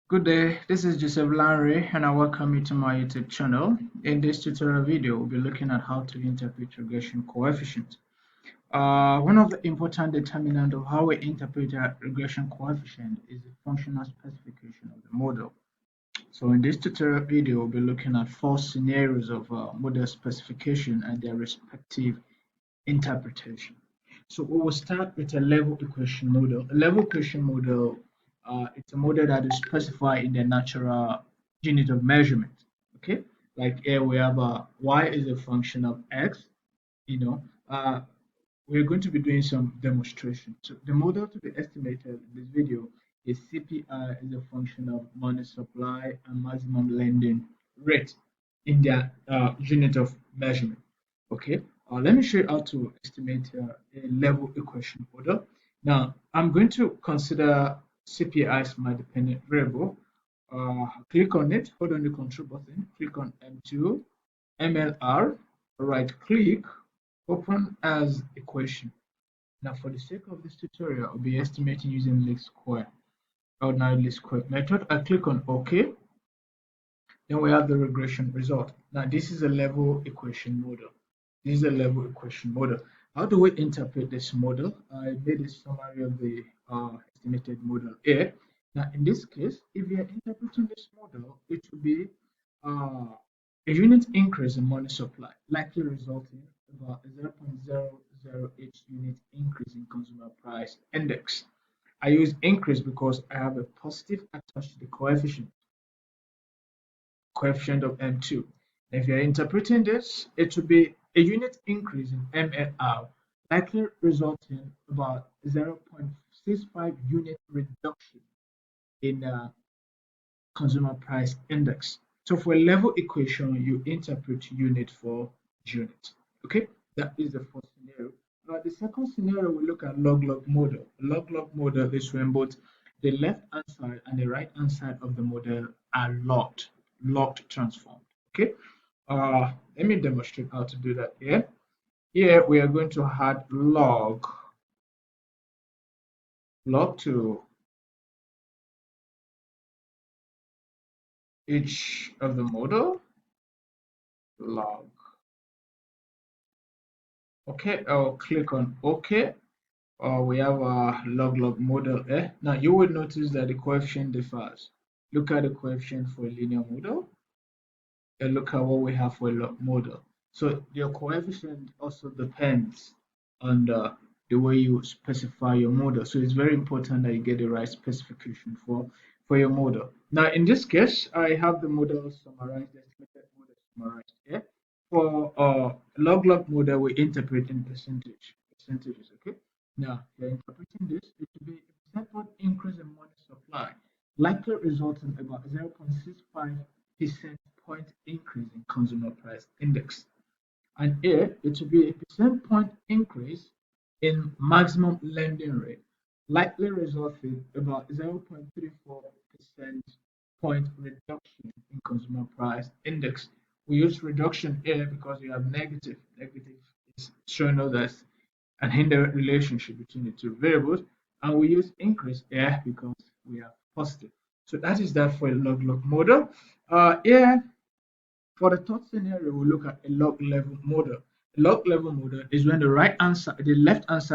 Good day, this is Joseph Larry and I welcome you to my YouTube channel. In this tutorial video, we'll be looking at how to interpret regression coefficient. One of the important determinants of how we interpret a regression coefficient is the functional specification of the model. So in this tutorial video, we'll be looking at four scenarios of model specification and their respective interpretation. So we will start with a level equation model. A level equation model, it's a model that is specified in the natural unit of measurement. Okay, like here we have y is a function of x. You know, we're going to be doing some demonstration. So the model to be estimated in this video is CPI is a function of money supply and maximum lending rate in their unit of measurement. Okay, let me show you how to estimate a level equation model. Now, I'm going to consider CPI as my dependent variable. Click on it, hold on the control button, click on M2, MLR, right click, open as equation. Now, for the sake of this tutorial, I'll be estimating using least square, ordinary least square method. I click on OK. Then we have the regression result. Now, this is a level equation model. This is a level equation model. How do we interpret this model? I made a summary of the estimated model here. Now, in this case, if we are interpreting this model, it will be a unit increase in money supply, likely resulting in about 0.008 unit increase in consumer price index. I use increase because I have a positive attached to the coefficient of M2. If you're interpreting this, it will be a unit increase in MLR, likely resulting about 0.65 unit reduction in consumer price index. So for a level equation, you interpret unit for unit. Okay, that is the first scenario. Now the second scenario, we look at log-log model. Log-log model is when both the left hand side and the right hand side of the model are locked transformed. Okay, let me demonstrate how to do that here. Here we are going to add log to each of the model log. Okay, I'll click on OK. We have a log model here. Now you will notice that the coefficient differs. Look at the coefficient for a linear model and look at what we have for a log model. So your coefficient also depends on the way you specify your model. So it's very important that you get the right specification for your model. Now in this case, I have the model summarized, the estimated model summarized here. For log model, we interpret in percentages. Okay. Now you're interpreting this, it will be a percent point increase in money supply, likely resulting in about 0.65% point increase in consumer price index. And here it will be a percent point increase in maximum lending rate, likely resulting about 0.34% point reduction in consumer price index. We use reduction here because we have negative. Negative is showing us as an indirect relationship between the two variables, and we use increase here because we have positive. So that is that for a log model. Here for the third scenario, we'll look at a log level model. A log level model is when the left hand side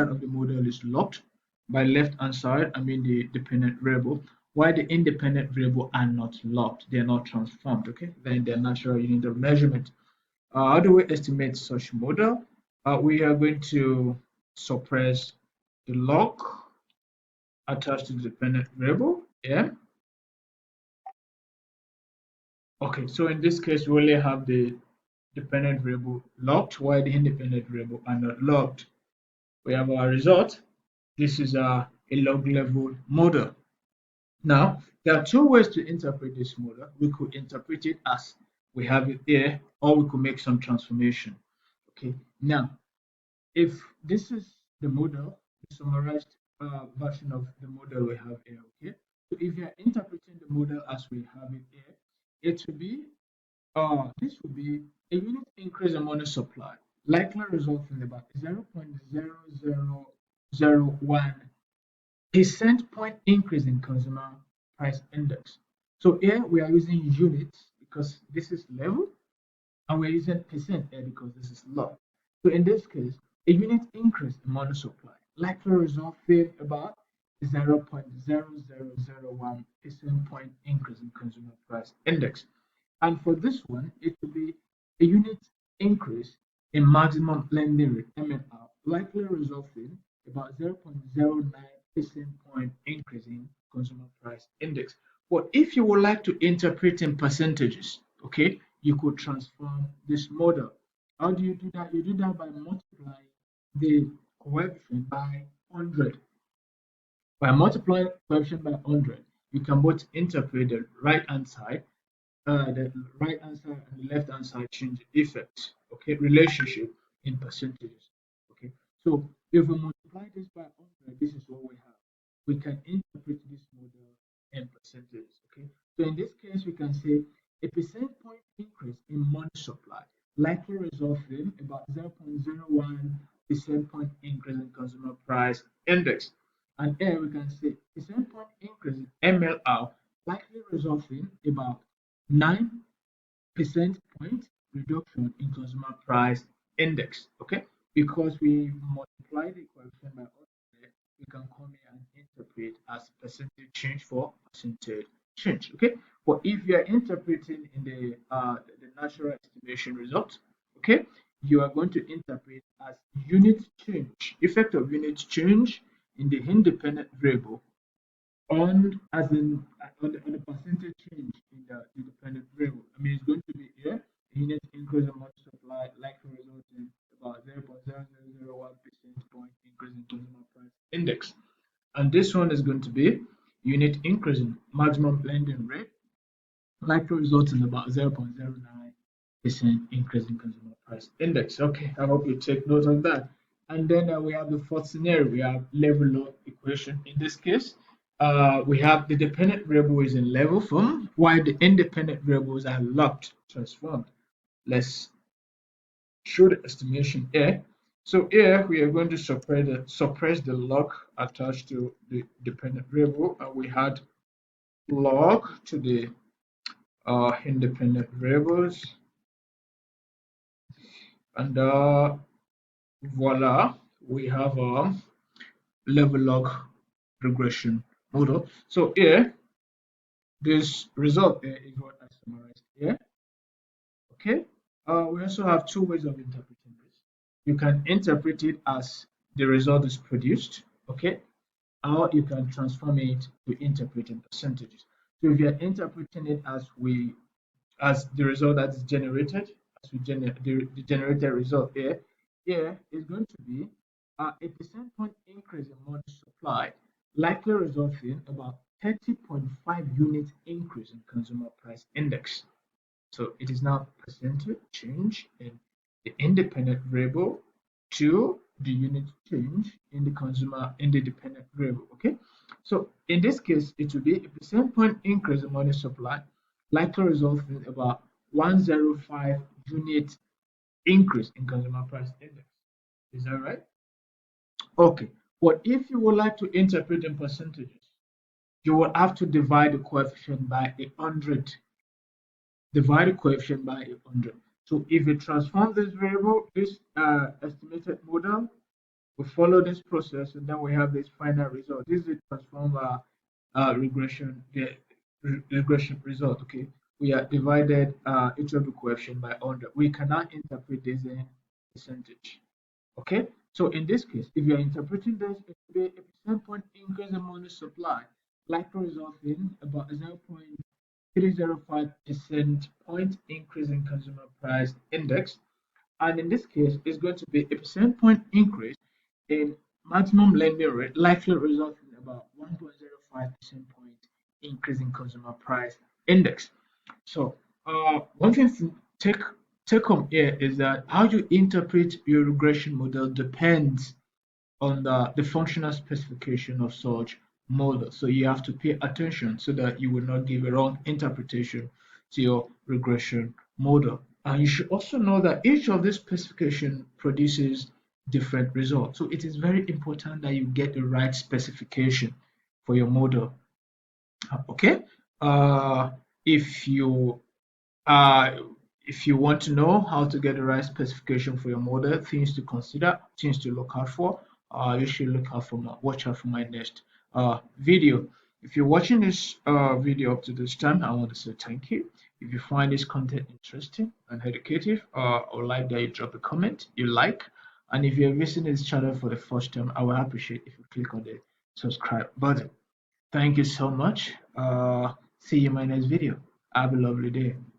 of the model is locked. By left hand side, I mean the dependent variable, while the independent variable are not locked, they are not transformed. Okay, then their natural unit of measurement. How do we estimate such model? We are going to suppress the log attached to the dependent variable. Yeah. Okay, so in this case, we only have the dependent variable locked while the independent variable are not locked. We have our result. This is a log level model. Now, there are two ways to interpret this model. We could interpret it as we have it here, or we could make some transformation. Okay, now, if this is the model, the summarized version of the model we have here, okay? So if you are interpreting the model as we have it here, it will be this will be a unit increase in money supply, likely resulting in about 0.0001% point increase in consumer price index. So here we are using units because this is level, and we're using percent here because this is log. So in this case, a unit increase in money supply likely result in about 0.0001 percent point increase in consumer price index. And for this one, it will be a unit increase in maximum lending rate (MLR) likely resulting about 0.09 percent point increase in consumer price index. But if you would like to interpret in percentages, okay, you could transform this model. How do you do that? You do that by multiplying the coefficient by 100. By multiplying coefficient by 100, you can both interpret the right hand side and the left hand side change effect, okay, relationship in percentages. Okay, so if we multiply this by 100, this is what we have. We can interpret this model in percentages. Okay, so in this case, we can say a percent point increase in money supply likely results in about 0.01 percent point increase in consumer price index. And here we can say percent point increase in MLR likely results in about 9 percent point reduction in consumer price index. Okay, because we multiply the coefficient by 100, we can come here and interpret as percentage change for percentage change. Okay, but if you are interpreting in the natural estimation result, okay, you are going to interpret as unit change, effect of unit change in the independent variable on as in on the percentage change in the dependent variable. I mean, it's going to be here a unit increase in money supply likely result in about 0.0001 percent point increase in consumer price index, and this one is going to be unit increase in maximum lending rate likely result in about 0.09% increase in consumer price index. Okay, I hope you take note of that. And then we have the fourth scenario. We have level law equation. In this case, we have the dependent variable is in level form, while the independent variables are locked, transformed. Let's show the estimation here. So here we are going to suppress the lock attached to the dependent variable, and we had log to the independent variables, and voila, we have a level log regression model. So here, this result here is what I summarized here. Okay, we also have two ways of interpreting this. You can interpret it as the result is produced, okay, or you can transform it to interpret in percentages. So if you're interpreting it as the result that is generated, as we generate the generated result here is going to be a percent point increase in money supply, likely resulting in about 30.5 unit increase in consumer price index. So it is now percentage change in the independent variable to the unit change in the dependent variable. Okay. So in this case, it will be a percent point increase in money supply, likely resulting in about 105 unit increase in consumer price index. Is that right? Okay. But if you would like to interpret in percentages, you will have to divide the coefficient by 100. Divide the coefficient by 100. So if you transform this variable, this estimated model, we follow this process, and then we have this final result. This is the transform regression, the regression result. Okay, we have divided each of the coefficient by 100. We cannot interpret this in percentage. Okay, so in this case, if you are interpreting this, it will be a percent point increase in money supply, likely result in about 0.305 percent point increase in consumer price index. And in this case, it's going to be a percent point increase in maximum lending rate, likely resulting in about 1.05 percent point increase in consumer price index. So, one thing to take home here is that how you interpret your regression model depends on the functional specification of such model. So you have to pay attention so that you will not give a wrong interpretation to your regression model. And you should also know that each of these specification produces different results. So it is very important that you get the right specification for your model. Okay. Uh, if you uh, if you want to know how to get the right specification for your model, things to consider, things to look out for, you should watch out for my next video. If you're watching this video up to this time, I want to say thank you. If you find this content interesting and educative, I would like that you drop a comment, you like, and if you're visiting this channel for the first time, I would appreciate if you click on the subscribe button. Thank you so much. See you in my next video. Have a lovely day.